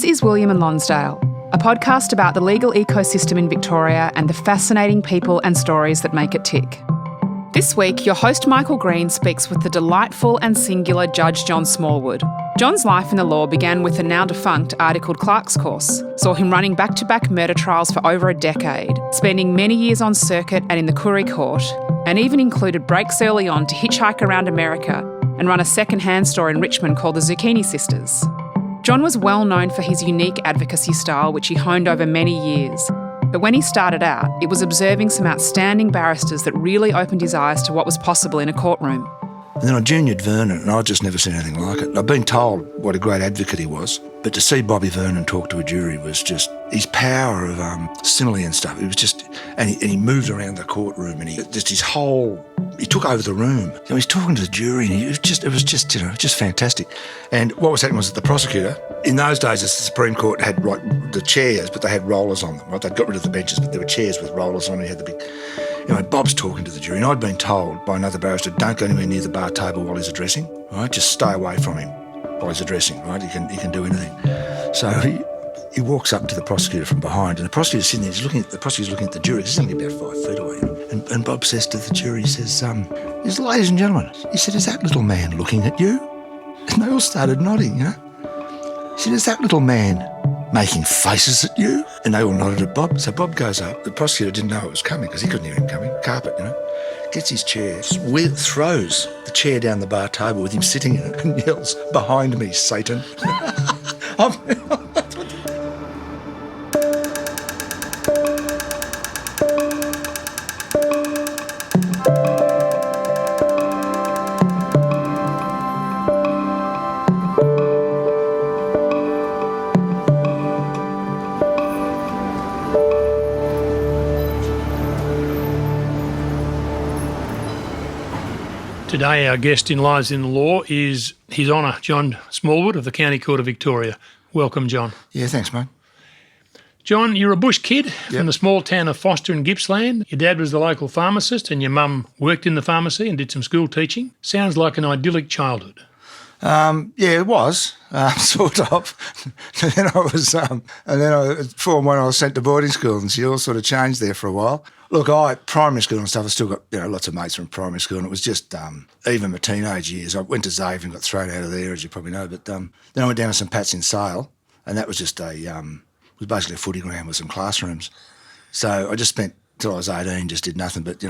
This is William and Lonsdale, a podcast about the legal ecosystem in Victoria and the fascinating people and stories that make it tick. This week, your host Michael Green speaks with the delightful and singular Judge John Smallwood. John's life in the law began with the now defunct Articled Clerks course, saw him running back-to-back murder trials for over a decade, spending many years on circuit and in the Koori Court, and even included breaks early on to hitchhike around America and run a second-hand store in Richmond called the Zucchini Sisters. John was well known for his unique advocacy style, which he honed over many years. But when he started out, it was observing some outstanding barristers that really opened his eyes to what was possible in a courtroom. And then I juniored Vernon, and I'd just never seen anything like it. I've been told what a great advocate he was, but to see Bobby Vernon talk to a jury was just his power of simile and stuff. It was just, and he moved around the courtroom, and he took over the room. You know, he's talking to the jury, and it was just fantastic. And what was happening was that the prosecutor, in those days, the Supreme Court had the chairs, but they had rollers on them. Right? They'd got rid of the benches, but there were chairs with rollers on. And he had the big. Anyway, Bob's talking to the jury, and I'd been told by another barrister, don't go anywhere near the bar table while he's addressing, right? Just stay away from him while he's addressing, right? He can do anything. So he walks up to the prosecutor from behind, and the prosecutor's sitting there, the prosecutor's looking at the jury, he's only about 5 feet away, and Bob says to the jury, he says, ladies and gentlemen, he said, is that little man looking at you? And they all started nodding, you know. He said, is that little man making faces at you? And they all nodded at Bob. So Bob goes up. The prosecutor didn't know it was coming because he couldn't hear him coming. Carpet, you know. Gets his chair, throws the chair down the bar table with him sitting in it and yells, behind me, Satan. Today our guest in Lives in the Law is His Honour John Smallwood of the County Court of Victoria. Welcome, John. Yeah, thanks, mate. John, you're a bush kid from the small town of Foster in Gippsland. Your dad was the local pharmacist and your mum worked in the pharmacy and did some school teaching. Sounds like an idyllic childhood. Yeah, it was, sort of. And then when I was sent to boarding school, and she all sort of changed there for a while. Look, primary school and stuff, I still got lots of mates from primary school, and it was just even my teenage years. I went to Xavier and got thrown out of there, as you probably know. But then I went down to St Pat's in Sale, and that was just it was basically a footy ground with some classrooms. So I just spent till I was 18, just did nothing but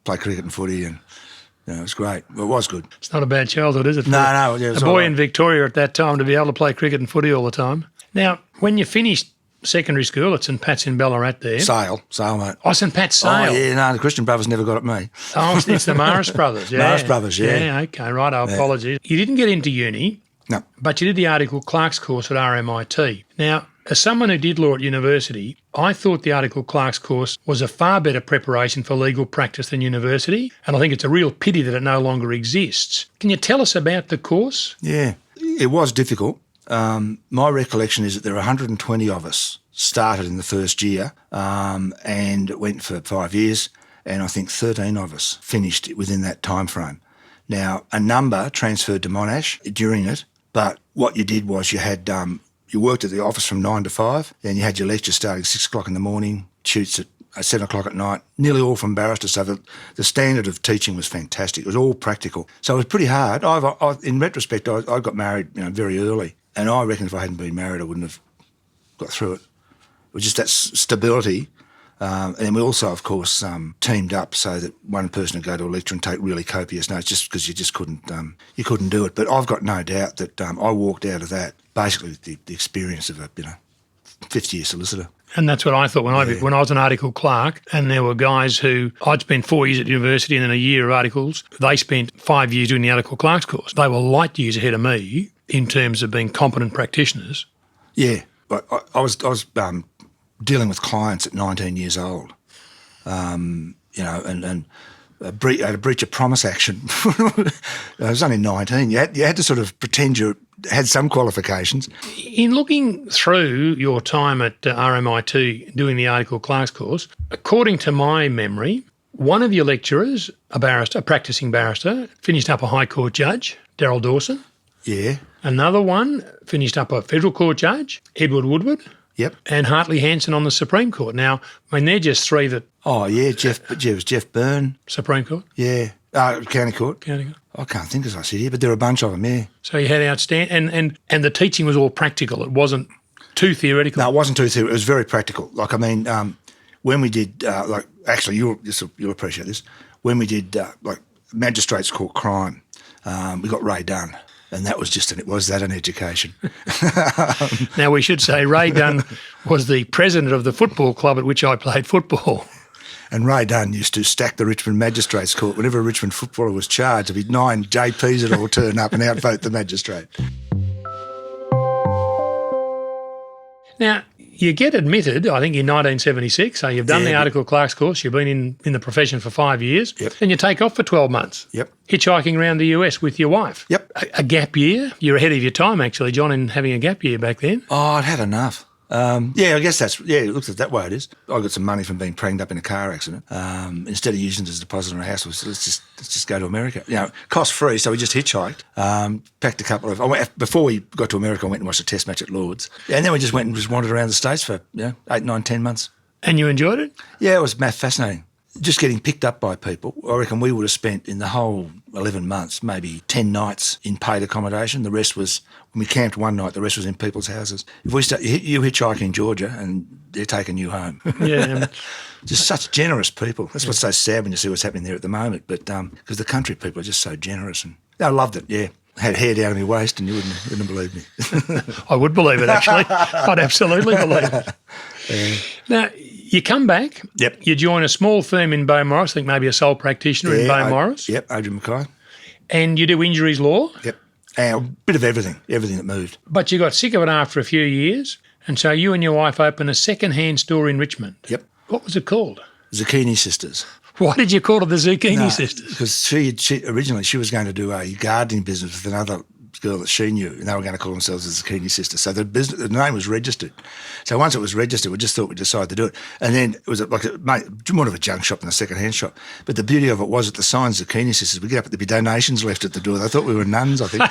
play cricket and footy, and it was great. Well, it was good. It's not a bad childhood, is it? No. Yeah, a boy in Victoria at that time to be able to play cricket and footy all the time. Now, when you finished secondary school at St Pat's in Ballarat there. Sale, mate. Oh, St Pat's Sale. Oh, yeah, no, the Christian brothers never got at me. Oh, it's the Morris brothers, yeah. Morris brothers, yeah. Yeah, okay, right, apologies. You didn't get into uni. No. But you did the Articled Clerks course at RMIT. Now, as someone who did law at university, I thought the Articled Clerks course was a far better preparation for legal practice than university, and I think it's a real pity that it no longer exists. Can you tell us about the course? Yeah, it was difficult. My recollection is that there were 120 of us started in the first year and it went for 5 years, and I think 13 of us finished within that time frame. Now, a number transferred to Monash during it, but what you did was you had you worked at the office from 9 to 5, then you had your lecture starting at 6 o'clock in the morning, shoots at 7 o'clock at night, nearly all from barristers, so the standard of teaching was fantastic. It was all practical. So it was pretty hard. In retrospect, I got married very early, and I reckon if I hadn't been married, I wouldn't have got through it. It was just that stability. And we also, of course, teamed up so that one person would go to a lecture and take really copious notes just because you just couldn't do it. But I've got no doubt that I walked out of that basically with the experience of a 50-year solicitor. And that's what I thought when I was an articled clerk, and there were guys who, I'd spent 4 years at university and then a year of articles. They spent 5 years doing the articled clerks course. They were light years ahead of me in terms of being competent practitioners. Yeah, but I was dealing with clients at 19 years old, and a breach of promise action. I was only 19. You had to sort of pretend you had some qualifications. In looking through your time at RMIT doing the Articled Clerks course, according to my memory, one of your lecturers, a practising barrister, finished up a High Court judge, Darryl Dawson. Yeah. Another one finished up a federal court judge, Edward Woodward, Yep. and Hartley Hanson on the Supreme Court. Now, I mean, they're just three that... Oh, yeah, Jeff Byrne. Supreme Court? Yeah. County Court. County Court. I can't think as I sit here, but there are a bunch of them, yeah. So you had outstanding... And the teaching was all practical. It wasn't too theoretical. No, it wasn't too theoretical. It was very practical. Like, I mean, when we did, actually, you'll appreciate this. When we did, Magistrates Court crime, we got Ray Dunn. And that was an education. Now, we should say Ray Dunn was the president of the football club at which I played football. And Ray Dunn used to stack the Richmond Magistrates Court. Whenever a Richmond footballer was charged, there'd be 9 JPs that all turn up and outvote the magistrate. Now, you get admitted, I think, in 1976. So you've done the Articled Clerks course. You've been in the profession for 5 years. Yep. And you take off for 12 months. Yep. Hitchhiking around the US with your wife. Yep. A gap year. You're ahead of your time, actually, John, in having a gap year back then. Oh, I'd had enough. I guess it looks at that way it is. I got some money from being pranged up in a car accident. Instead of using it as a deposit on a house, let's just go to America. You know, cost free, so we just hitchhiked. Packed a couple of. Before we got to America, I went and watched a test match at Lord's, and then we just went and just wandered around the States for 8, 9, 10 months. And you enjoyed it? Yeah, it was fascinating. Just getting picked up by people. I reckon we would have spent in the whole 11 months maybe 10 nights in paid accommodation. The rest was, when we camped one night, the rest was in people's houses. If we start, you hitchhike in Georgia and they're taking you home. Yeah. Just such generous people. That's what's so sad when you see what's happening there at the moment. But because the country people are just so generous. And I loved it, yeah. I had hair down to my waist and you wouldn't believe me. I would believe it, actually. I'd absolutely believe it. Now, you come back. Yep. You join a small firm in Beaumaris, I think maybe a sole practitioner in Beaumaris. Yep, Adrian Mackay. And you do injuries law. Yep. And a bit of everything that moved. But you got sick of it after a few years, and so you and your wife opened a second-hand store in Richmond. Yep. What was it called? Zucchini Sisters. Why did you call it the Zucchini Sisters? Because she originally was going to do a gardening business with another girl that she knew, and they were going to call themselves the Zucchini Sisters. So the name was registered. So once it was registered, we just thought we'd decide to do it. And then it was like more of a junk shop than a second-hand shop. But the beauty of it was that the sign Zucchini Sisters, we get up, there'd be donations left at the door. They thought we were nuns, I think.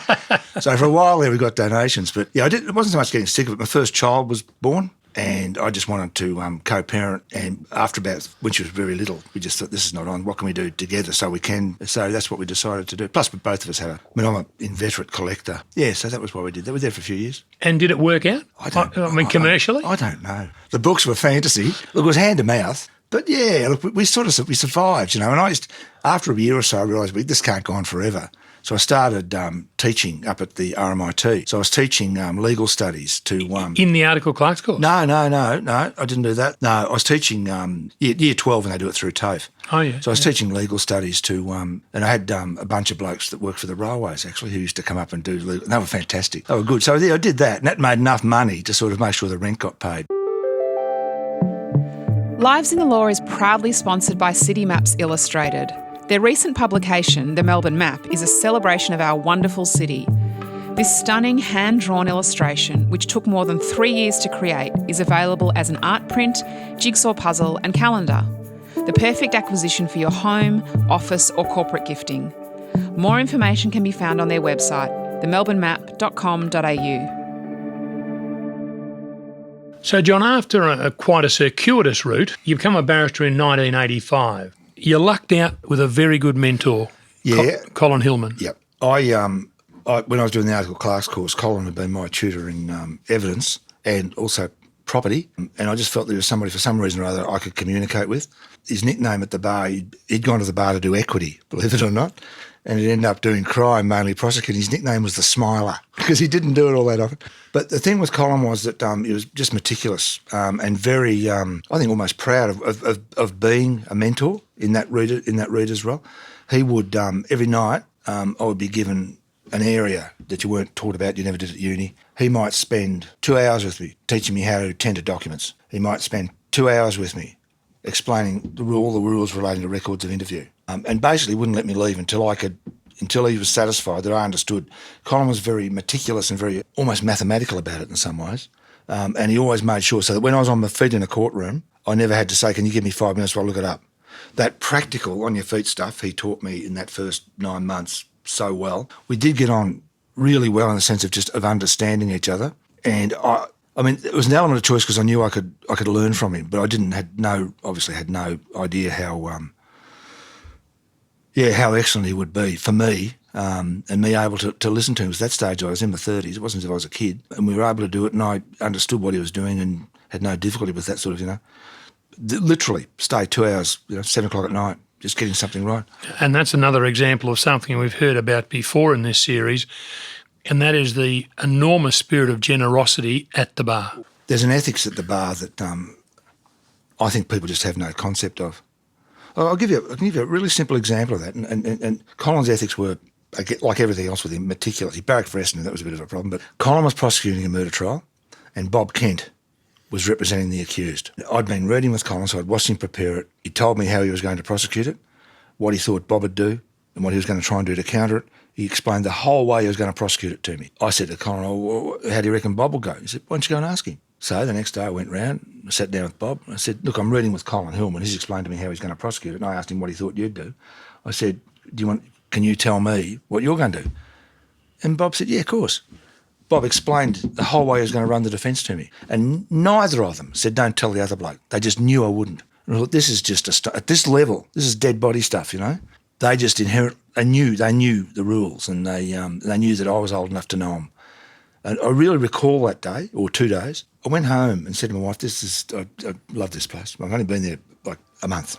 So for a while there, we got donations. But yeah, it wasn't so much getting sick of it. My first child was born. And I just wanted to co-parent. And after when she was very little, we just thought, this is not on. What can we do together so we can? So that's what we decided to do. Plus, both of us I'm an inveterate collector. Yeah, so that was why we did that. We were there for a few years. And did it work out? I mean, commercially? I don't know. The books were fantasy. Look, it was hand to mouth. But yeah, look, we survived, you know. And after a year or so, I realised this can't go on forever. So I started teaching up at the RMIT. So I was teaching legal studies to... in the Articled Clerks course? No, I didn't do that. No, I was teaching year 12 and they do it through TAFE. Oh, yeah. So I was teaching legal studies to... and I had a bunch of blokes that worked for the railways, actually, who used to come up and do legal... And they were fantastic. They were good. So yeah, I did that, and that made enough money to sort of make sure the rent got paid. Lives in the Law is proudly sponsored by City Maps Illustrated. Their recent publication, The Melbourne Map, is a celebration of our wonderful city. This stunning hand-drawn illustration, which took more than 3 years to create, is available as an art print, jigsaw puzzle and calendar. The perfect acquisition for your home, office or corporate gifting. More information can be found on their website, themelbournemap.com.au. So, John, after quite a circuitous route, you become a barrister in 1985. You lucked out with a very good mentor, Colin Hillman. Yep. When I was doing the Articled Clerks course, Colin had been my tutor in evidence and also property, and I just felt there was somebody for some reason or other I could communicate with. His nickname at the bar, he'd gone to the bar to do equity, believe it or not, and he'd ended up doing crime, mainly prosecuting. His nickname was the Smiler because he didn't do it all that often. But the thing with Colin was that he was just meticulous and very, I think, almost proud of being a mentor in that reader's role. He would every night I would be given an area that you weren't taught about, you never did at uni. He might spend 2 hours with me teaching me how to tender documents. He might spend 2 hours with me explaining all the rules relating to records of interview, and basically wouldn't let me leave until he was satisfied that I understood. Colin was very meticulous and very almost mathematical about it in some ways, and he always made sure so that when I was on my feet in a courtroom, I never had to say, can you give me 5 minutes while I look it up? That practical on your feet stuff he taught me in that first 9 months so well. We did get on really well in the sense of just of understanding each other. And I mean, it was an element of choice because I knew I could learn from him, but I obviously had no idea how excellent he would be for me, and me able to listen to him. Because at that stage I was in my 30s. It wasn't as if I was a kid, and we were able to do it, and I understood what he was doing and had no difficulty with that sort of, literally stay 2 hours, 7 o'clock at night, just getting something right. And that's another example of something we've heard about before in this series, and that is the enormous spirit of generosity at the bar. There's an ethics at the bar that I think people just have no concept of. I can give you a really simple example of that. And Colin's ethics were, like everything else with him, meticulous. He barracked for Essendon, that was a bit of a problem. But Colin was prosecuting a murder trial, and Bob Kent was representing the accused. I'd been reading with Colin, so I'd watched him prepare it. He told me how he was going to prosecute it, what he thought Bob would do, and what he was going to try and do to counter it. He explained the whole way he was going to prosecute it to me. I said to Colin, how do you reckon Bob will go? He said, why don't you go and ask him? So the next day I went round, I sat down with Bob, and I said, look, I'm reading with Colin Hillman. He's explained to me how he's going to prosecute it, and I asked him what he thought you'd do. I said, can you tell me what you're going to do? And Bob said, yeah, of course. Bob explained the whole way he was going to run the defence to me. And neither of them said, don't tell the other bloke. They just knew I wouldn't. And I thought, this is just at this level, this is dead body stuff, They just they knew the rules, and they knew that I was old enough to know them. And I really recall that day, or 2 days. I went home and said to my wife, I love this place. I've only been there like a month.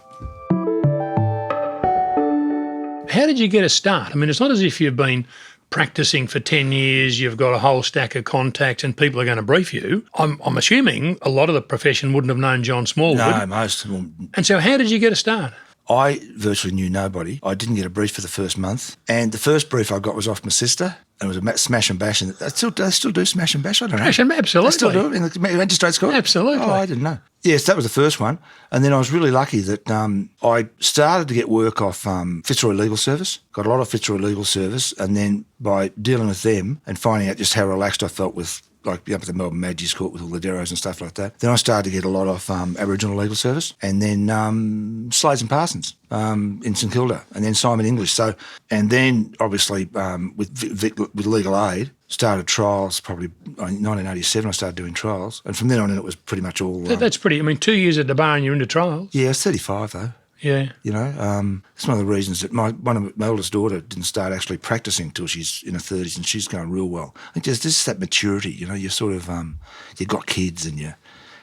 How did you get a start? I mean, it's not as if you've been practicing for 10 years, you've got a whole stack of contacts and people are going to brief you. I'm assuming a lot of the profession wouldn't have known John Smallwood. No, most. And so how did you get a start? I virtually knew nobody. I didn't get a brief for the first month. And the first brief I got was off my sister, and it was a smash and bash. And they still do smash and bash, I don't know. Smash and absolutely. They still do it in the magistrate's court? Absolutely. Oh, I didn't know. Yes, that was the first one. And then I was really lucky that I started to get work off Fitzroy Legal Service, got a lot of Fitzroy Legal Service, and then by dealing with them and finding out just how relaxed I felt with up at the Melbourne Magistrates Court with all the Deros and stuff like that. Then I started to get a lot of Aboriginal legal service, and then Slades and Parsons in St Kilda, and then Simon English. So, and then obviously with legal aid, started trials probably in 1987. I started doing trials, and from then on in it was pretty much all. That's pretty. I mean, 2 years at the bar and you're into trials. Yeah, I was 35 though. Yeah. It's one of the reasons that my eldest daughter didn't start actually practising until she's in her 30s, and she's going real well. I think there's just that maturity, you sort of, you've got kids and you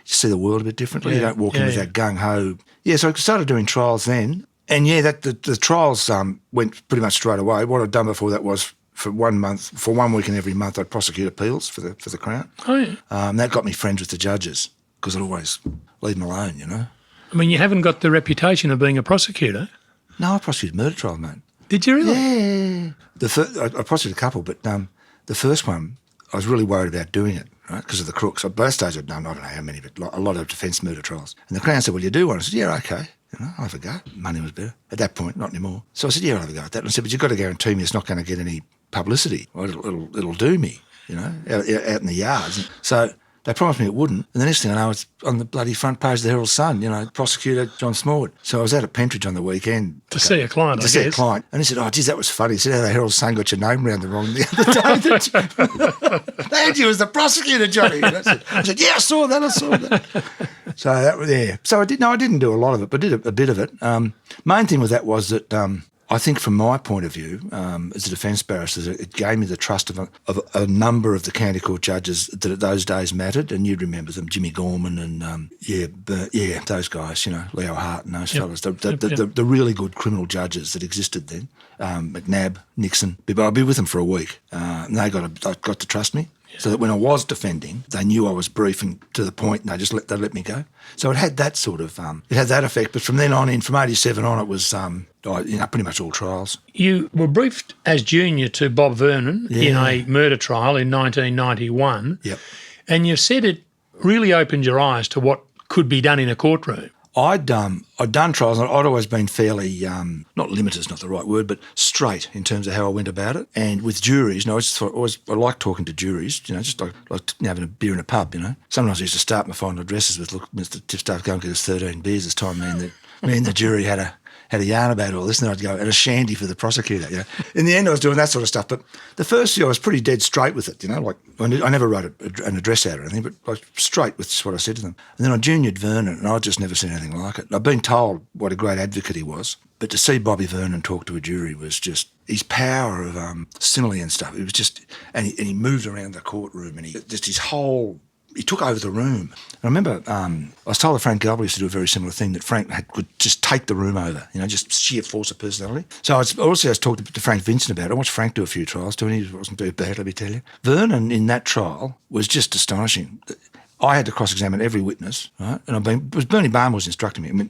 see the world a bit differently. Yeah. You don't walk in with that gung-ho. Yeah, so I started doing trials then. And yeah, the trials went pretty much straight away. What I'd done before that was for 1 month, for 1 week in every month, I'd prosecute appeals for the Crown. Oh, yeah. That got me friends with the judges because I'd always leave them alone, I mean, you haven't got the reputation of being a prosecutor. No, I prosecuted murder trials, mate. Did you really? Yeah. I prosecuted a couple, but the first one, I was really worried about doing it, right, because of the crooks. At both stages I'd done, I don't know how many, but a lot of defence murder trials. And the Crown said, well, you do one? I said, yeah, okay. I'll have a go. Money was better. At that point, not anymore. So I said, yeah, I'll have a go at that. And I said, but you've got to guarantee me it's not going to get any publicity. Or it'll do me, out in the yards. So they promised me it wouldn't, and the next thing I know, it's on the bloody front page of the Herald Sun, prosecutor John Smallwood. So I was out at Pentridge on the weekend. To see a client, To see a client. And he said, oh, geez, that was funny. He said, how the Herald Sun got your name round the wrong the other day. They had you as the prosecutor, Johnny. And I said, yeah, I saw that. So that was there. So I didn't do a lot of it, but did a bit of it. Main thing with that was that I think from my point of view, as a defence barrister, it gave me the trust of a number of the county court judges that at those days mattered, and you'd remember them, Jimmy Gorman and, those guys, Leo Hart and those fellas, the really good criminal judges that existed then, McNabb, Nixon. But I'd be with them for a week, and they got to trust me. Yeah. So that when I was defending, they knew I was briefing to the point, and they let me go. So it had that sort of it had that effect. But from then on, from 87 on, it was pretty much all trials. You were briefed as junior to Bob Vernon in a murder trial in 1991. Yep. And you said it really opened your eyes to what could be done in a courtroom. I'd done trials, and I'd always been fairly, not limited is not the right word, but straight in terms of how I went about it. And with juries, I just thought I like talking to juries, just like having a beer in a pub, Sometimes I used to start my final addresses with, look, Mr. Tipstaff, go and get us 13 beers this time. Me and the jury had had a yarn about all this, and then I'd go and a shandy for the prosecutor. In the end, I was doing that sort of stuff. But the first year, I was pretty dead straight with it. Like I never wrote an address out or anything, but I was straight with what I said to them. And then I juniored Vernon, and I'd just never seen anything like it. I've been told what a great advocate he was, but to see Bobby Vernon talk to a jury was just his power of simile and stuff. It was just, and he moved around the courtroom, and he took over the room. And I remember I was told that Frank Galbraith used to do a very similar thing, that Frank could just take the room over, just sheer force of personality. So I was talking to Frank Vincent about it. I watched Frank do a few trials too, and he wasn't too bad, let me tell you. Vernon in that trial was just astonishing. I had to cross-examine every witness, right? And it was Bernie Barn was instructing me.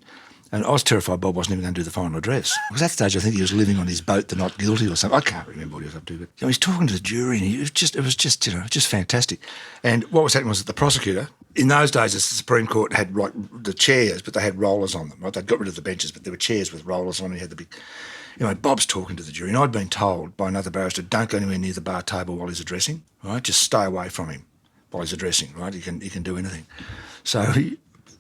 And I was terrified Bob wasn't even going to do the final address. Because at that stage, I think he was living on his boat, the not guilty or something. I can't remember what he was up to, but he's talking to the jury, and it was just fantastic. And what was happening was that the prosecutor, in those days, the Supreme Court had the chairs, but they had rollers on them. Right? They'd got rid of the benches, but there were chairs with rollers on them. He had the big. Bob's talking to the jury, and I'd been told by another barrister, don't go anywhere near the bar table while he's addressing. Right, just stay away from him while he's addressing. Right, he can do anything. So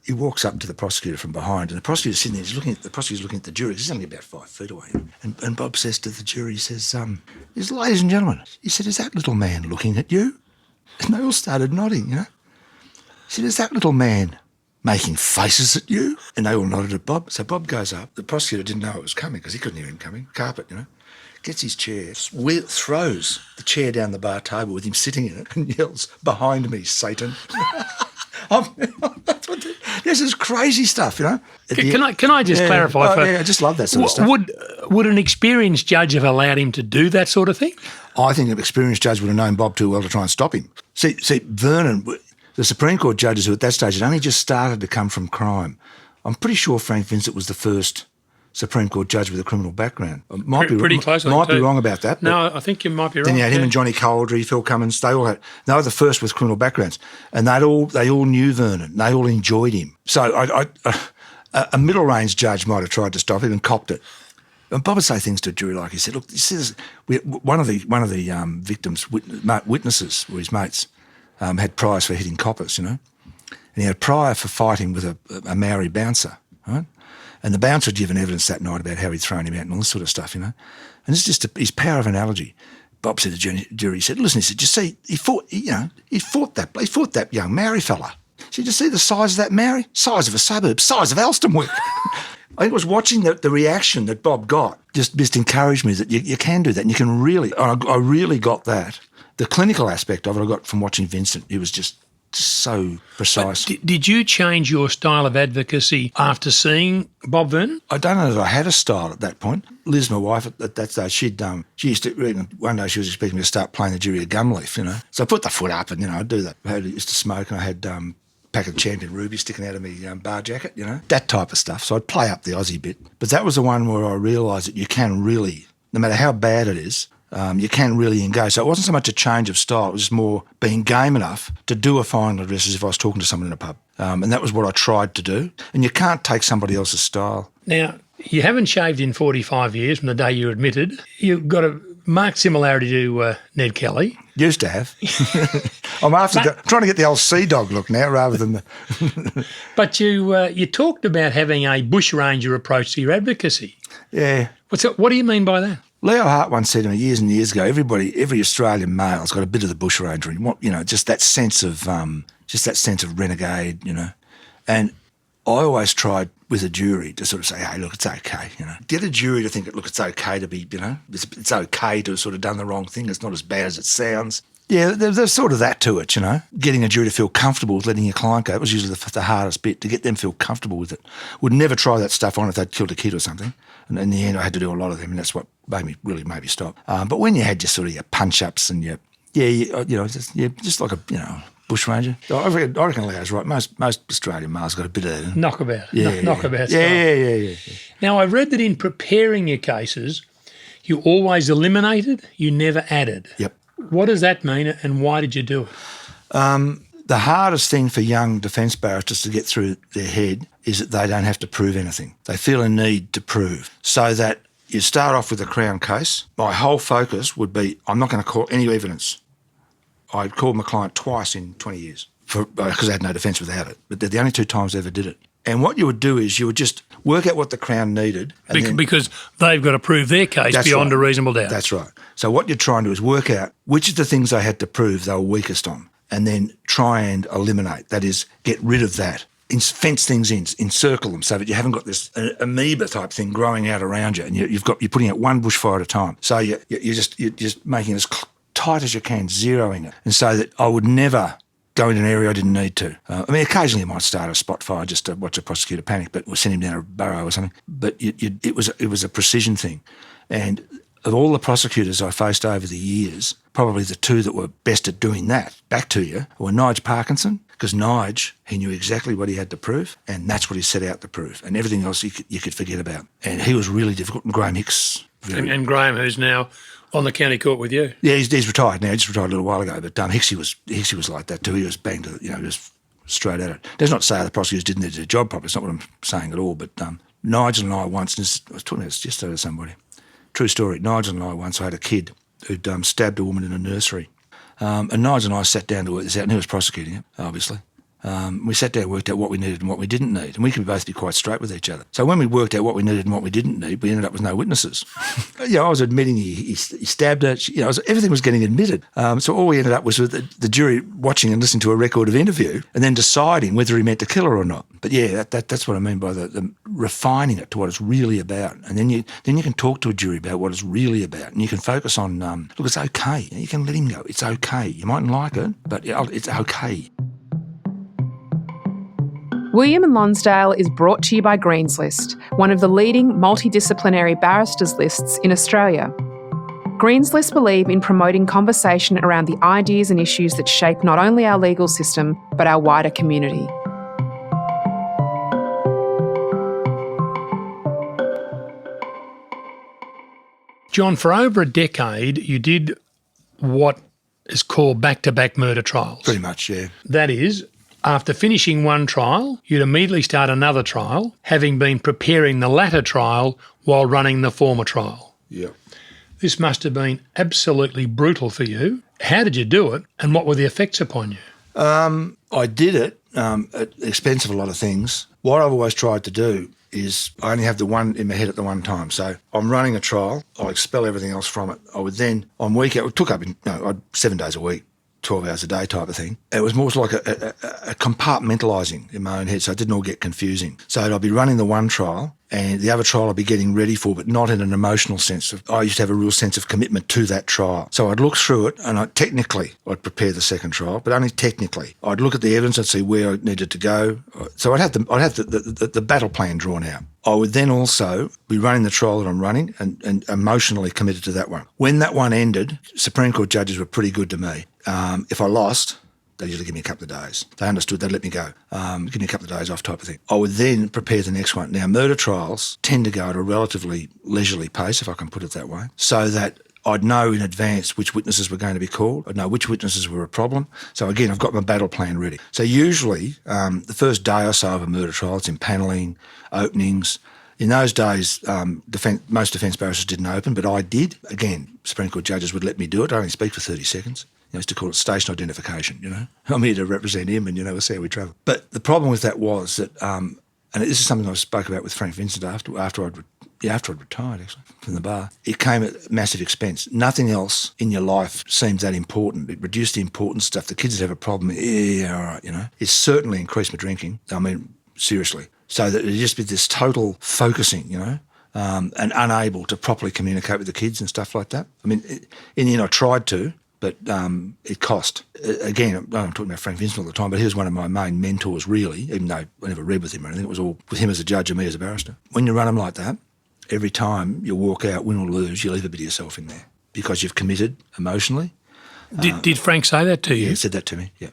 he walks up to the prosecutor from behind, and the prosecutor's sitting there, the prosecutor's looking at the jury, 'cause he's only about 5 feet away. And Bob says to the jury, he says, ladies and gentlemen, he said, is that little man looking at you? And they all started nodding, He said, is that little man making faces at you? And they all nodded at Bob. So Bob goes up. The prosecutor didn't know it was coming because he couldn't hear him coming. Carpet, Gets his chair, throws the chair down the bar table with him sitting in it and yells, behind me, Satan. This is crazy stuff, Can I just clarify? I just love that sort of stuff. Would an experienced judge have allowed him to do that sort of thing? I think an experienced judge would have known Bob too well to try and stop him. See, Vernon, the Supreme Court judges who at that stage had only just started to come from crime. I'm pretty sure Frank Vincent was the first Supreme Court judge with a criminal background. Might be pretty close. Might be wrong about that. No, I think you might be wrong. Then you had him and Johnny Coldry, Phil Cummins. They were the first with criminal backgrounds, and they all knew Vernon. They all enjoyed him. So a middle range judge might have tried to stop him and copped it. And Bob would say things to a jury like he said, "Look, this is one of the victims' witnesses, or his mates, had priors for hitting coppers, and he had a prior for fighting with a Maori bouncer, right?" And the bouncer had given evidence that night about how he'd thrown him out and all this sort of stuff, And it's just his power of analogy. Bob said to the jury, he said, listen, he said, you see, he fought that young Maori fella. He said, you see the size of that Maori? Size of a suburb, size of Alstonwick. I think it was watching the reaction that Bob got just encouraged me that you can do that, and you can really, I really got that. The clinical aspect of it I got from watching Vincent. He was just so precise. Did you change your style of advocacy after seeing Bob Vernon? I don't know that I had a style at that point. Liz, my wife, at that stage, she used to, one day she was expecting me to start playing the jury a gumleaf, So I put the foot up and, I'd do that. I used to smoke, and I had a pack of Champion Ruby sticking out of my bar jacket, that type of stuff. So I'd play up the Aussie bit. But that was the one where I realised that you can really, no matter how bad it is, you can really engage. So it wasn't so much a change of style, it was just more being game enough to do a final address as if I was talking to someone in a pub. And that was what I tried to do. And you can't take somebody else's style. Now, you haven't shaved in 45 years from the day you admitted. You've got a marked similarity to Ned Kelly. Used to have. I'm trying to get the old sea dog look now rather than the... But you talked about having a Bushranger approach to your advocacy. Yeah. What do you mean by that? Leo Hart once said to me years and years ago, every Australian male's got a bit of the Bushranger in, just that sense of renegade, And I always tried with a jury to sort of say, hey, look, it's okay, Get a jury to think, look, it's okay to be, it's okay to have sort of done the wrong thing. It's not as bad as it sounds. Yeah, there's sort of that to it, Getting a jury to feel comfortable with letting your client go. It was usually the hardest bit, to get them feel comfortable with it. Would never try that stuff on if they'd killed a kid or something. And in the end, I had to do a lot of them, and that's what made me stop. But when you had just sort of your punch-ups and just like a, Bushranger. I reckon Leo's right. Most Australian males got a bit of that. Knockabout. Yeah. Knockabout style. Yeah. Now, I read that in preparing your cases, you always eliminated, you never added. Yep. What does that mean, and why did you do it? The hardest thing for young defence barristers to get through their head is that they don't have to prove anything. They feel a need to prove. So that you start off with a Crown case. My whole focus would be, I'm not going to call any evidence. I called my client twice in 20 years because I had no defence without it. But they're the only 2 times I ever did it. And what you would do is you would just work out what the Crown needed. Because they've got to prove their case beyond a reasonable doubt. That's right. So what you're trying to do is work out which of the things they had to prove they were weakest on, and then try and eliminate, that is, get rid of that. Fence things in, encircle them so that you haven't got this amoeba type thing growing out around you, and you're putting out one bushfire at a time. So you're just making it as tight as you can, zeroing it, and so that I would never go in an area I didn't need to. Occasionally you might start a spot fire just to watch a prosecutor panic, but we'll send him down a burrow or something. But it was a precision thing, and of all the prosecutors I faced over the years, probably the two that were best at doing that, back to you, were Nige Parkinson, because Nige, he knew exactly what he had to prove, and that's what he set out to prove, and everything else you could forget about. And he was really difficult, and Graham Hicks. And Graham, who's now on the county court with you. Yeah, he's retired now. He just retired a little while ago, but Hicksy was like that too. He was banged, just straight at it. That's not to say the prosecutors didn't do their job properly. It's not what I'm saying at all, but Nigel and I once, I was talking about this yesterday to somebody, true story, Nigel and I once had a kid who'd stabbed a woman in a nursery. And Nigel and I sat down to work this out, and he was prosecuting it, obviously. We sat down and worked out what we needed and what we didn't need, and we could both be quite straight with each other. So when we worked out what we needed and what we didn't need, we ended up with no witnesses. I was admitting he stabbed her. Everything was getting admitted. So all we ended up was with the jury watching and listening to a record of interview and then deciding whether he meant to kill her or not. But yeah, that's what I mean by the refining it to what it's really about. And then you can talk to a jury about what it's really about, and you can focus on, look, it's okay. You can let him go. It's okay. You mightn't like it, but it's okay. William and Lonsdale is brought to you by Green's List, one of the leading multidisciplinary barristers lists in Australia. Green's List believe in promoting conversation around the ideas and issues that shape not only our legal system, but our wider community. John, for over a decade, you did what is called back-to-back murder trials. Pretty much, yeah. That is, after finishing one trial, you'd immediately start another trial, having been preparing the latter trial while running the former trial. Yeah. This must have been absolutely brutal for you. How did you do it, and what were the effects upon you? I did it at the expense of a lot of things. What I've always tried to do is I only have the one in my head at the one time. So I'm running a trial, I'll expel everything else from it. I would then, on weekend, it took up 7 days a week, 12 hours a day type of thing. It was more like a compartmentalising in my own head, so it didn't all get confusing. So I'd be running the one trial, and the other trial I'd be getting ready for, but not in an emotional sense. I used to have a real sense of commitment to that trial. So I'd look through it, and I'd prepare the second trial, but only technically. I'd look at the evidence, I'd see where I needed to go. So I'd have the battle plan drawn out. I would then also be running the trial that I'm running and emotionally committed to that one. When that one ended, Supreme Court judges were pretty good to me. If I lost, they'd usually give me a couple of days. They understood, they'd let me go. Give me a couple of days off type of thing. I would then prepare the next one. Now, murder trials tend to go at a relatively leisurely pace, if I can put it that way, so that I'd know in advance which witnesses were going to be called. I'd know which witnesses were a problem. So again, I've got my battle plan ready. So usually the first day or so of a murder trial, it's impaneling, openings. In those days, most defence barristers didn't open, but I did. Again, Supreme Court judges would let me do it. I only speak for 30 seconds. I used to call it station identification, I'm here to represent him and, we'll see how we travel. But the problem with that was that, and this is something I spoke about with Frank Vincent after I'd retired, actually, from the bar. It came at massive expense. Nothing else in your life seems that important. It reduced the important stuff. The kids that have a problem, yeah, all right, It certainly increased my drinking. I mean, seriously. So that it'd just be this total focusing, and unable to properly communicate with the kids and stuff like that. I mean, in the end, I tried to, but it cost. Again, I'm talking about Frank Vincent all the time, but he was one of my main mentors, really, even though I never read with him or anything. It was all with him as a judge and me as a barrister. When you run them like that, every time you walk out, win or lose, you leave a bit of yourself in there because you've committed emotionally. Did Frank say that to you? Yeah, he said that to me, yeah.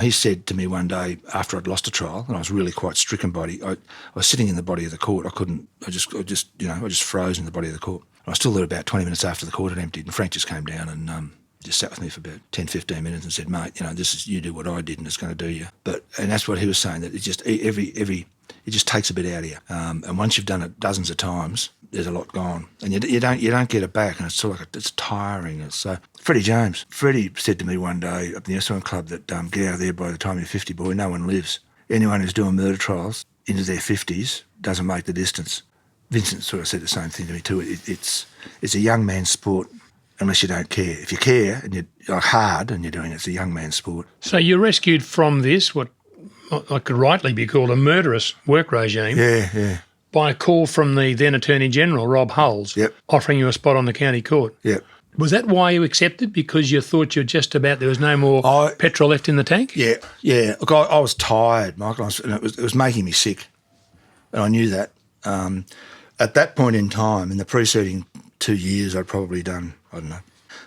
He said to me one day after I'd lost a trial, and I was really quite stricken by it. I was sitting in the body of the court. I just froze in the body of the court. I was still there about 20 minutes after the court had emptied, and Frank just came down and just sat with me for about 10, 15 minutes and said, mate, you do what I did and it's going to do you. And that's what he was saying, that it just it just takes a bit out of you. And once you've done it dozens of times, there's a lot gone. And you don't get it back, and it's sort of like it's tiring. So Freddie said to me one day up in the Restaurant Club that get out of there by the time you're 50, boy, no one lives. Anyone who's doing murder trials, into their 50s doesn't make the distance. Vincent sort of said the same thing to me too. It's a young man's sport unless you don't care. If you care and you're hard and you're doing it, it's a young man's sport. So you're rescued from this, what could rightly be called a murderous work regime. Yeah. By a call from the then Attorney-General, Rob Hulls, offering you a spot on the county court. Yep. Was that why you accepted? Because you thought there was no more petrol left in the tank? Yeah. Look, I was tired, Michael, and it was making me sick, and I knew that. At that point in time, in the preceding 2 years, I'd probably done,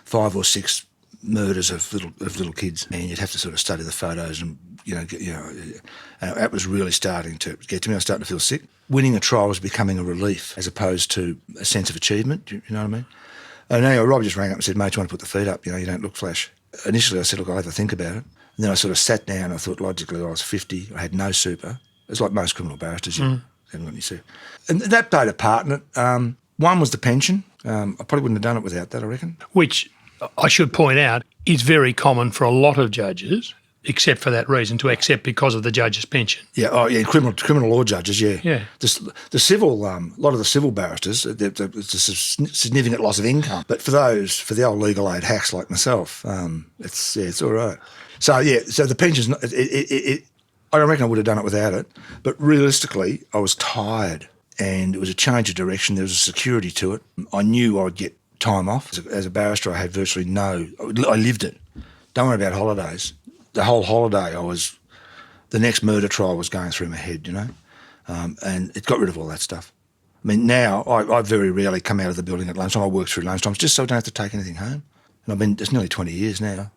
5 or 6 murders of little kids, and you'd have to sort of study the photos, and and that was really starting to get to me. I was starting to feel sick. Winning a trial was becoming a relief as opposed to a sense of achievement. Do you know what I mean? And anyway, Rob just rang up and said, "Mate, do you want to put the feet up? You don't look flash." Initially, I said, "Look, I'll have a think about it." And then I sort of sat down and I thought, logically, I was 50. I had no super. It's like most criminal barristers. You haven't got any super. And that played a part in it. One was the pension. I probably wouldn't have done it without that, I reckon. Which, I should point out, is very common for a lot of judges, except for that reason, to accept because of the judge's pension. Yeah, criminal law judges, yeah. Yeah. The civil, a lot of the civil barristers, it's a significant loss of income. But for the old legal aid hacks like myself, it's all right. So the pension's not, I don't reckon I would have done it without it. But realistically, I was tired and it was a change of direction. There was a security to it. I knew I would get time off. As a barrister, I had virtually I lived it. Don't worry about holidays. The whole holiday the next murder trial was going through my head, and it got rid of all that stuff. I mean, now I very rarely come out of the building at lunchtime. I work through lunchtimes just so I don't have to take anything home. And it's nearly 20 years now.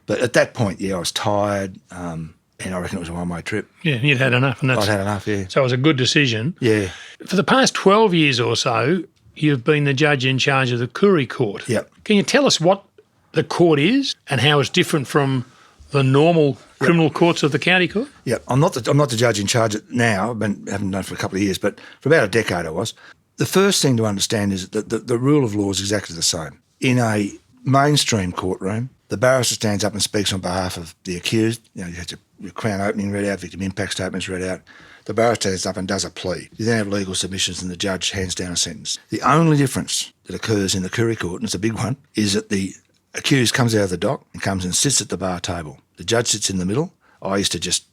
But at that point, I was tired, and I reckon it was a one-way trip. Yeah, you'd had enough. I'd had enough, yeah. So it was a good decision. Yeah. For the past 12 years or so, you've been the judge in charge of the Koori Court. Yep. Can you tell us what the court is and how it's different from the normal criminal courts of the county court? Yeah, I'm not the judge in charge now. Haven't done it for a couple of years, but for about a decade I was. The first thing to understand is that the rule of law is exactly the same. In a mainstream courtroom, the barrister stands up and speaks on behalf of the accused. You have your Crown opening read out, victim impact statements read out. The barrister stands up and does a plea. You then have legal submissions and the judge hands down a sentence. The only difference that occurs in the Koori Court, and it's a big one, is that the accused comes out of the dock and comes and sits at the bar table. The judge sits in the middle. I used to just,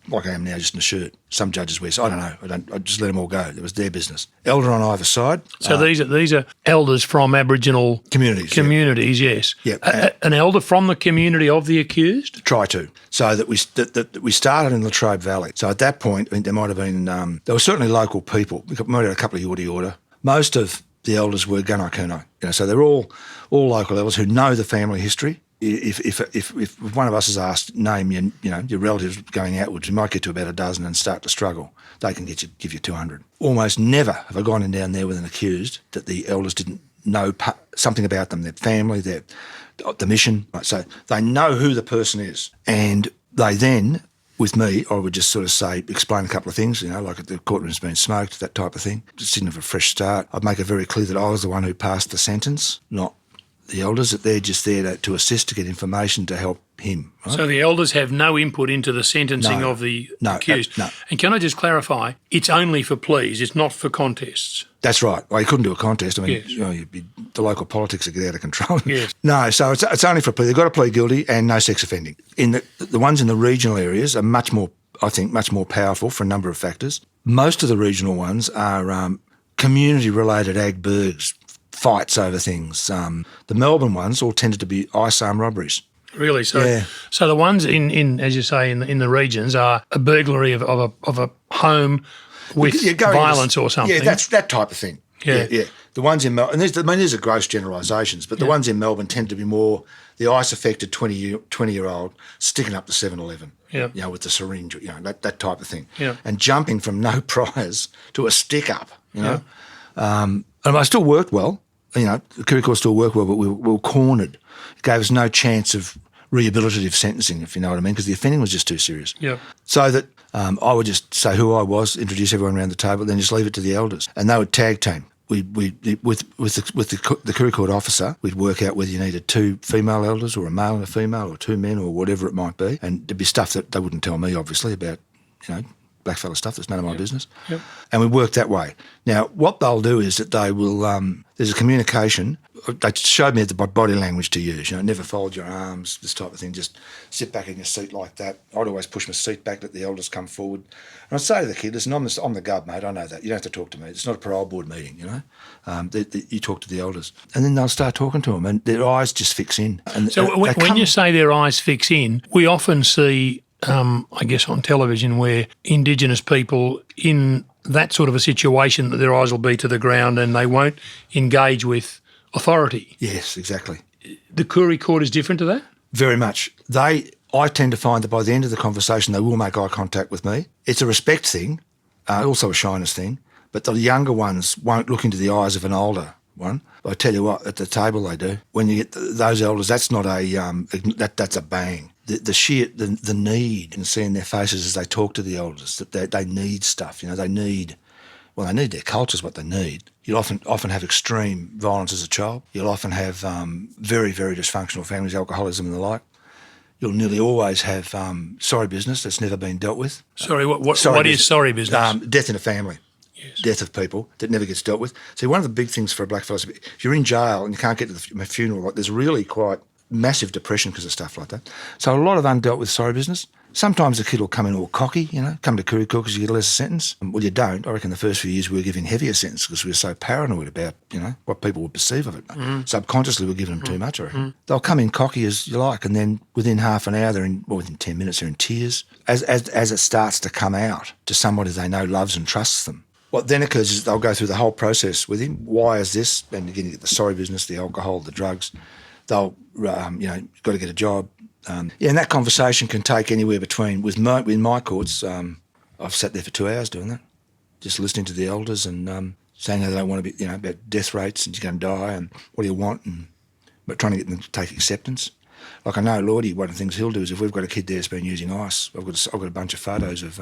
like I am now, just in a shirt. Some judges wear, I don't know, I just let them all go. It was their business. Elder on either side. So these are elders from Aboriginal communities, yes. Yeah. An elder from the community of the accused? Try to. So that we started in Latrobe Valley. So at that point, there might have been, there were certainly local people. We might have had a couple of Yorta. Most of the elders were Gunai Kurnai. So they're all local elders who know the family history. If one of us is asked, name your relatives going outwards, you might get to about a dozen and start to struggle. They can give you 200. Almost never have I gone in down there with an accused that the elders didn't know something about them, their family, the mission. So they know who the person is. And they then, with me, I would just sort of explain a couple of things, like the courtroom's been smoked, that type of thing. Just signal for a fresh start. I'd make it very clear that I was the one who passed the sentence, not the elders, that they're just there to assist, to get information, to help him. Right? So the elders have no input into the sentencing of the accused? No. And can I just clarify, it's only for pleas, it's not for contests? That's right. Well, you couldn't do a contest. I mean, the local politics would get out of control. Yes. No, so it's only for plea. They've got to plead guilty and no sex offending. In the ones in the regional areas are much more powerful for a number of factors. Most of the regional ones are community-related ag-burgs, fights over things. The Melbourne ones all tended to be ISARM robberies. Really? So the ones in as you say in the regions are a burglary of a home with violence or something. Yeah, that's that type of thing. Yeah. The ones in Melbourne, and these are gross generalisations, but the ones in Melbourne tend to be more the ice-affected 20-year-old sticking up the 7-Eleven, with the syringe, that type of thing. Yeah. And jumping from no prize to a stick-up, and I still worked well. The Koori Court still worked well, but we were cornered. It gave us no chance of rehabilitative sentencing, if you know what I mean, because the offending was just too serious. Yeah. So that I would just say who I was, introduce everyone around the table, then just leave it to the elders, and they would tag team. With the Koori Court officer, we'd work out whether you needed 2 female elders or a male and a female or 2 men or whatever it might be, and there'd be stuff that they wouldn't tell me, obviously, about blackfella stuff. That's none of my business. Yep. And we work that way. Now, what they'll do is that they will, there's a communication. They showed me the body language to use, never fold your arms, this type of thing. Just sit back in your seat like that. I'd always push my seat back, let the elders come forward. And I'd say to the kid, listen, I'm the gov, mate, I know that. You don't have to talk to me. It's not a parole board meeting, you talk to the elders. And then they'll start talking to them and their eyes just fix in. And so when you say their eyes fix in, we often see, I guess on television, where Indigenous people in that sort of a situation, that their eyes will be to the ground and they won't engage with authority. Yes, exactly. The Koori Court is different to that? Very much. I tend to find that by the end of the conversation, they will make eye contact with me. It's a respect thing, also a shyness thing, but the younger ones won't look into the eyes of an older one. But I tell you what, at the table they do. When you get those elders, that's not that's a bang. The need and seeing their faces as they talk to the elders, that they need stuff. They need their culture is what they need. You'll often have extreme violence as a child. You'll often have very, very dysfunctional families, alcoholism and the like. You'll nearly always have sorry business that's never been dealt with. Sorry, what is sorry business? Death in a family. Yes. Death of people that never gets dealt with. See, one of the big things for a blackfella is if you're in jail and you can't get to the funeral, there's really quite massive depression because of stuff like that. So a lot of undealt with sorry business. Sometimes the kid will come in all cocky, come to Koori Court because you get a lesser sentence. Well, you don't. I reckon the first few years we were giving heavier sentences because we were so paranoid about, what people would perceive of it. Subconsciously we're giving them too much, I reckon. They'll come in cocky as you like, and then within half an hour, within 10 minutes, they're in tears. As it starts to come out to somebody they know loves and trusts them. What then occurs is they'll go through the whole process with him. Why is this? And again, you get the sorry business, the alcohol, the drugs. They'll, got to get a job. And that conversation can take anywhere between, in my courts, I've sat there for 2 hours doing that, just listening to the elders and saying how they don't want to be, about death rates and you're going to die and what do you want, but trying to get them to take acceptance. Like I know Lordy, one of the things he'll do is if we've got a kid there that's been using ice, I've got a bunch of photos of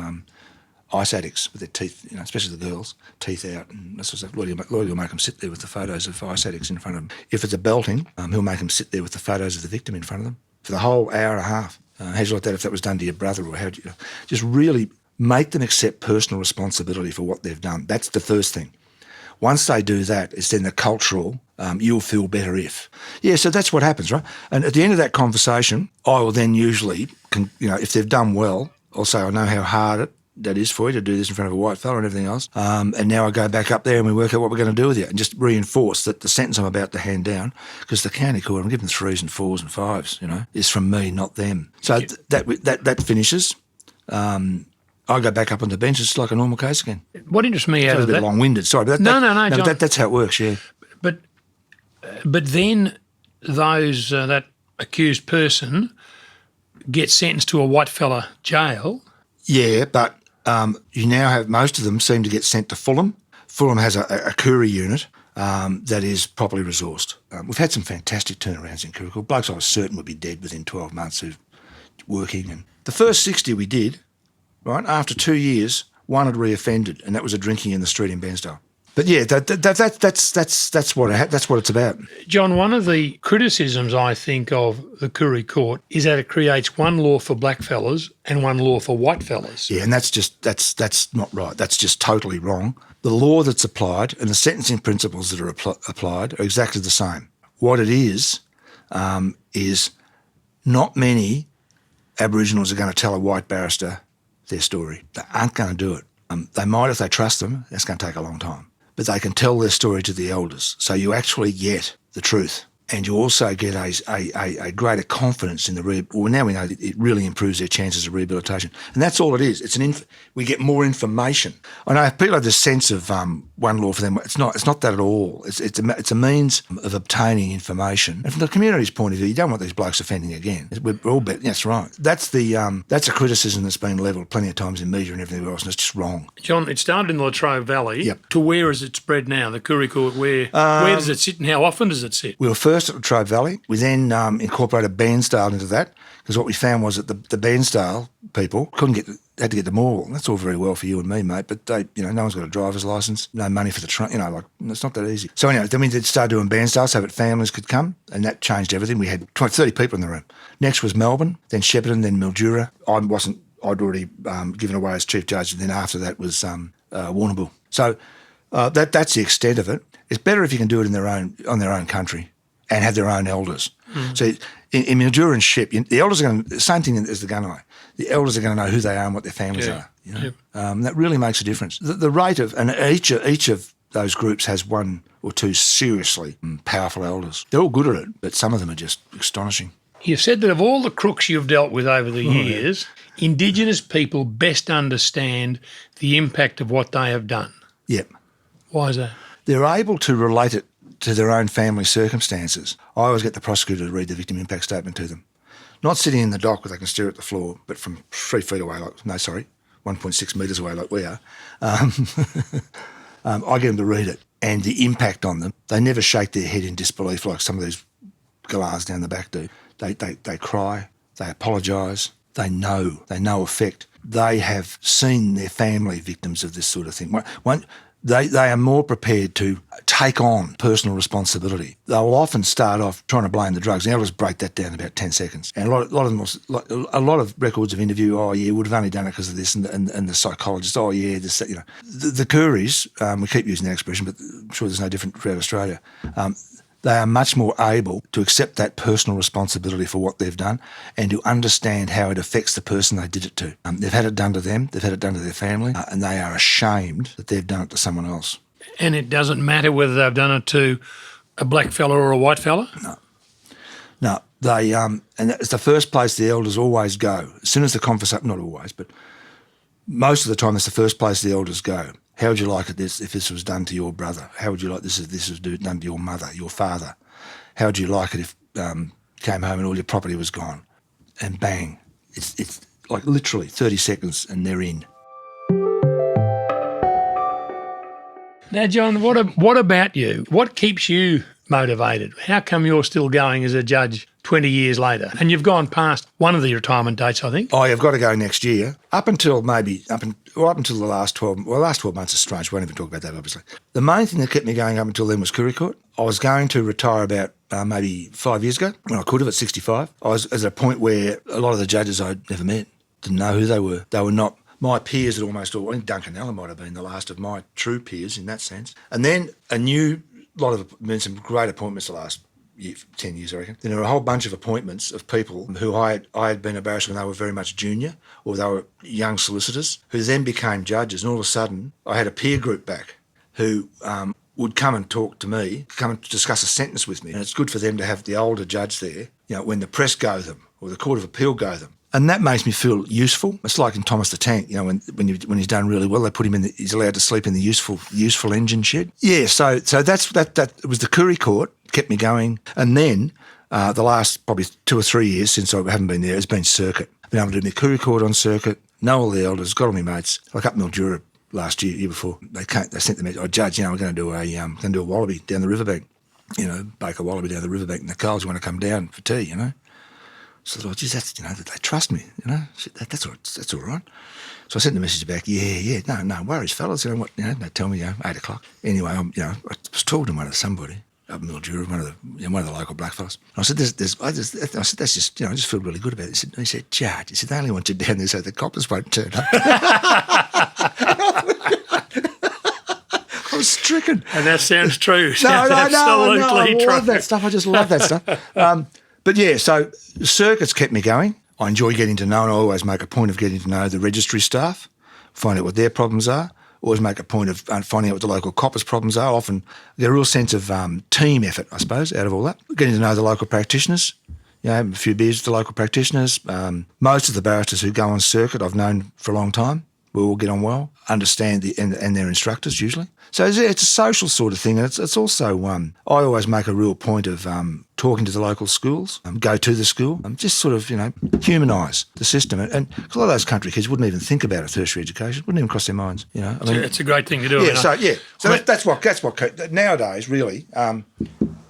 ice addicts with their teeth, especially the girls, teeth out and that sort of stuff. Lordy will make them sit there with the photos of ice addicts in front of them. If it's a belting, he'll make them sit there with the photos of the victim in front of them for the whole hour and a half. How'd you like that if that was done to your brother, or how'd you just really make them accept personal responsibility for what they've done. That's the first thing. Once they do that, it's then the cultural, you'll feel better if. Yeah, so that's what happens, right? And at the end of that conversation, I will then usually, if they've done well, I'll say, I know how hard that is for you to do this in front of a white fella and everything else. And now I go back up there and we work out what we're going to do with you and just reinforce that the sentence I'm about to hand down, because the county court, I'm giving 3s and 4s and 5s, is from me, not them. So that finishes. I go back up on the bench. It's like a normal case again. What interests me out of that... a bit long-winded, sorry. But No, John. That's how it works, yeah. But then those that accused person gets sentenced to a whitefella jail. Yeah, but you now have most of them seem to get sent to Fulham. Fulham has a Koori unit that is properly resourced. We've had some fantastic turnarounds in Koori Court. Blokes I was certain would be dead within 12 months who've working. And the first 60 we did, right, after 2 years, one had reoffended, and that was a drinking in the street in Bairnsdale. But yeah, that's what it's about. John, one of the criticisms I think of the Koori Court is that it creates one law for blackfellas and one law for whitefellas. Yeah, and that's not right. That's just totally wrong. The law that's applied and the sentencing principles that are applied are exactly the same. What it is not many Aboriginals are going to tell a white barrister their story. They aren't going to do it. They might if they trust them. That's going to take a long time. But they can tell their story to the elders. So you actually get the truth. And you also get a greater confidence in the now we know that it really improves their chances of rehabilitation. And that's all it is. We get more information. I know people have this sense of one law for them. It's not that at all. It's a means of obtaining information. And from the community's point of view, you don't want these blokes offending again. We're all that's right. That's a criticism that's been levelled plenty of times in media and everything else, and it's just wrong. John, it started in the Latrobe Valley. Yep. To where is it spread now? The Koori Court, where does it sit and how often does it sit? We were first at Latrobe Valley. We then incorporated Bairnsdale into that, because what we found was that the Bairnsdale people had to get them all. That's all very well for you and me, mate, but they, no one's got a driver's licence, no money for the train, it's not that easy. So anyway, then we did start doing Bairnsdale so that families could come, and that changed everything. We had 30 people in the room. Next was Melbourne, then Shepparton, then Mildura. I'd already given away as chief judge, and then after that was Warrnambool. So that's the extent of it. It's better if you can do it on their own country and have their own elders. So in Milduraanship, the elders are going to, same thing as the Gunai. The elders are going to know who they are and what their families are. You know? That really makes a difference. The rate of, and each of those groups has one or two seriously powerful elders. They're all good at it, but some of them are just astonishing. You've said that of all the crooks you've dealt with over the years, Indigenous people best understand the impact of what they have done. Yep. Why is that? They're able to relate it to their own family circumstances. I always get the prosecutor to read the victim impact statement to them. Not sitting in the dock where they can stare at the floor, but from 3 feet away, 1.6 metres away like we are. I get them to read it and the impact on them. They never shake their head in disbelief like some of these galahs down the back do. They cry, they apologise, they know effect. They have seen their family victims of this sort of thing. They are more prepared to take on personal responsibility. They will often start off trying to blame the drugs. The elders break that down in about 10 seconds. And a lot of records of interview, would have only done it because of this, and the psychologist, this, that, you know. The Kooris, we keep using that expression, but I'm sure there's no different throughout Australia. They are much more able to accept that personal responsibility for what they've done and to understand how it affects the person they did it to. They've had it done to them, they've had it done to their family, and they are ashamed that they've done it to someone else. And it doesn't matter whether they've done it to a black fella or a white fella? No, they and it's the first place the elders always go. As soon as the conversation, not always, but most of the time it's the first place the elders go. How would you like it if this was done to your brother? How would you like this if this was done to your mother, your father? How would you like it if came home and all your property was gone? And bang, it's like literally 30 seconds and they're in. Now, John, what about you? What keeps you motivated? How come you're still going as a judge 20 years later? And you've gone past one of the retirement dates, I think. Oh, you've got to go next year. Up until the last 12 months is strange. We won't even talk about that, obviously. The main thing that kept me going up until then was Koori Court. I was going to retire about maybe 5 years ago, when I could have at 65. I was at a point where a lot of the judges I'd never met, didn't know who they were. They were not my peers at almost all. I think Duncan Allen might have been the last of my true peers in that sense. And then been some great appointments the last 10 years, I reckon. Then there were a whole bunch of appointments of people who I had been a barrister when they were very much junior, or they were young solicitors, who then became judges. And all of a sudden, I had a peer group back who would come and talk to me, come and discuss a sentence with me. And it's good for them to have the older judge there, you know, when the press go them or the Court of Appeal go them. And that makes me feel useful. It's like in Thomas the Tank, you know, when he's done really well, they put him he's allowed to sleep in the useful engine shed. Yeah, so that was the Koori Court, kept me going. And then the last probably 2 or 3 years since I haven't been there, has been circuit. Been able to do my Koori Court on circuit, know all the elders, got all my mates. Like up Mildura last year before, they sent the message, Judge, you know, we're going to do a wallaby down the riverbank, you know, bake a wallaby down the riverbank in the coals, you want to come down for tea, you know. So I thought, geez, that's, you know, they trust me, you know, that's all right. So I sent the message back, no worries, fellas, you know what, you know, they tell me, 8 o'clock. Anyway, I was talking to somebody up in Mildura, one of the local black fellas. And I said, I said, that's just, you know, I just feel really good about it. He said, Judge, they only want you down there so the coppers won't turn up. I was stricken. And that sounds true. No, Absolutely true. I love that stuff. I just love that stuff. But yeah, so circuits kept me going. I enjoy getting to know, and I always make a point of getting to know the registry staff, find out what their problems are. Always make a point of finding out what the local coppers' problems are. Often there's a real sense of team effort, I suppose, out of all that. Getting to know the local practitioners, you know, a few beers with the local practitioners. Most of the barristers who go on circuit I've known for a long time. We all get on well, understand and their instructors usually. So it's a social sort of thing, and it's also I always make a real point of talking to the local schools, go to the school, just sort of, you know, humanise the system. And a lot of those country kids wouldn't even think about a tertiary education, wouldn't even cross their minds. You know, I mean, it's a great thing to do. Yeah, so that's what nowadays really.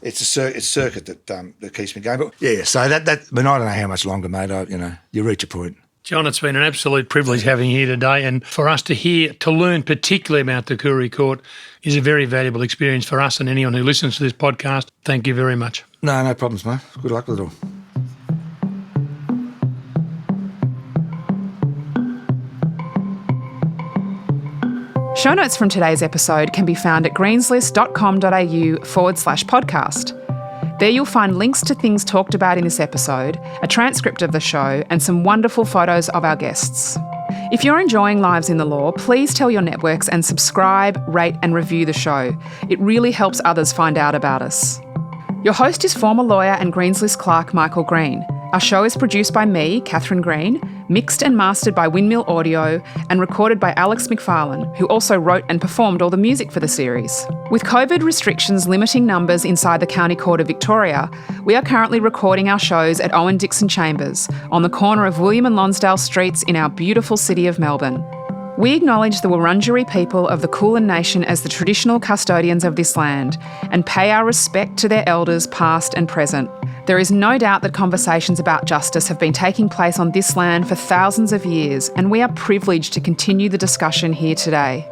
It's circuit that keeps me going. But yeah, so that I mean, I don't know how much longer, mate. You reach a point. John, it's been an absolute privilege having you here today, and for us to learn particularly about the Koori Court is a very valuable experience for us and anyone who listens to this podcast. Thank you very much. No problems, mate. Good luck with it all. Show notes from today's episode can be found at greenslist.com.au/podcast. There you'll find links to things talked about in this episode, a transcript of the show, and some wonderful photos of our guests. If you're enjoying Lives in the Law, please tell your networks and subscribe, rate and review the show. It really helps others find out about us. Your host is former lawyer and Greens List clerk Michael Green. Our show is produced by me, Catherine Green, mixed and mastered by Windmill Audio, and recorded by Alex McFarlane, who also wrote and performed all the music for the series. With COVID restrictions limiting numbers inside the County Court of Victoria, we are currently recording our shows at Owen Dixon Chambers, on the corner of William and Lonsdale Streets in our beautiful city of Melbourne. We acknowledge the Wurundjeri people of the Kulin Nation as the traditional custodians of this land and pay our respect to their elders past and present. There is no doubt that conversations about justice have been taking place on this land for thousands of years, and we are privileged to continue the discussion here today.